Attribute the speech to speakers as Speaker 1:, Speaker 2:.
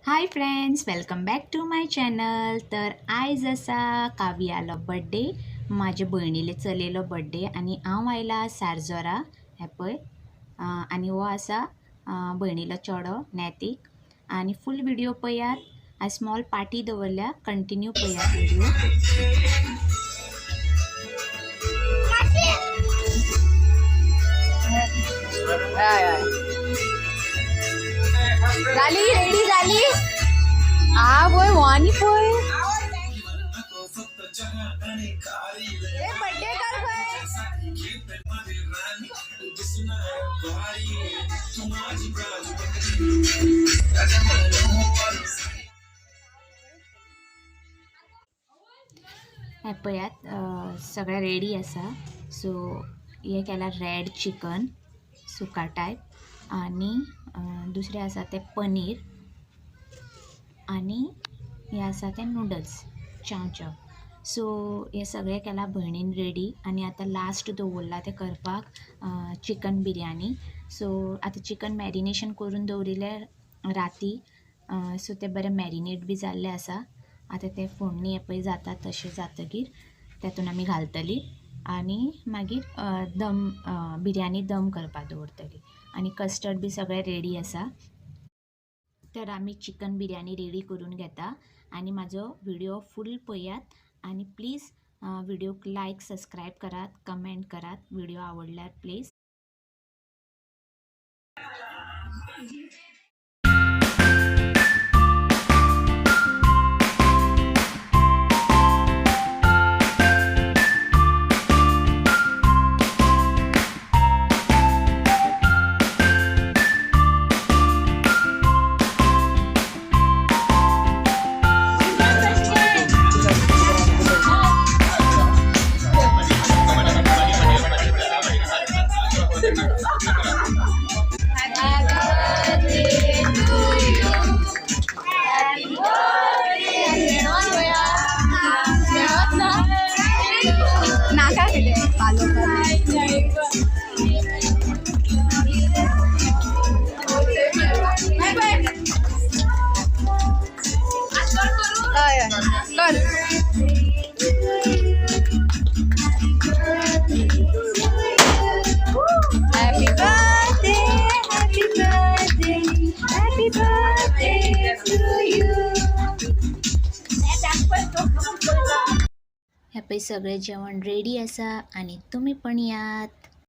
Speaker 1: High friends, welcome back to my channel. तर आयज असा काव्यालो बड्डे. माझ्या भयणीले चलयलो बड्डे आणि हांव आयला सारजोरा हे पळय. आणि हो आसा भयणीलो चेडो नैतीक. आणि फूल व्हिडिओ पळयात. हांवें स्मॉल पार्टी दवरल्या, कंटिन्यू पळयात व्हिडिओ.
Speaker 2: झाली रेडी झाली. हा बोय वाणी बोय बर्थडे कर
Speaker 1: हे पळयात सगळें रेडी आसा. सो हे केला रेड चिकन सुका टायप आणि दुसरें आसा ते पनीर आणि हे आसा ते नूडल्स चाव चाव. सो हे सगळें केला भयणीन रेडी. आणि आतां लास्ट दवरला ते करपाक चिकन बिरयानी. सो आतां चिकन मॅरिनेशन करून दवरिल्लें राती. सो ते बरें मॅरिनेट बी जाल्लें आसा. आतां ते फोडणी हे पळय जाता तशें जातकीर तातूंत आमी घालतली आणि मागीर दम बिरयानी दम करपाक दवरतली. आणि कस्टर्ड बी सगळें रेडी आसा. तर आमी चिकन बिरयानी रेडी करून घेता. आणि म्हाजो व्हिडिओ फूल पळयात आणि प्लीज व्हिडिओक लायक सबस्क्राईब करात, कमेंट करात. व्हिडिओ आवडल्यार प्लीज.
Speaker 2: नाका पालो Happy birthday, happy birthday, happy birthday to you.
Speaker 1: हे पळय सगळें जेवण रेडी आसा आणि तुम्ही पण यात.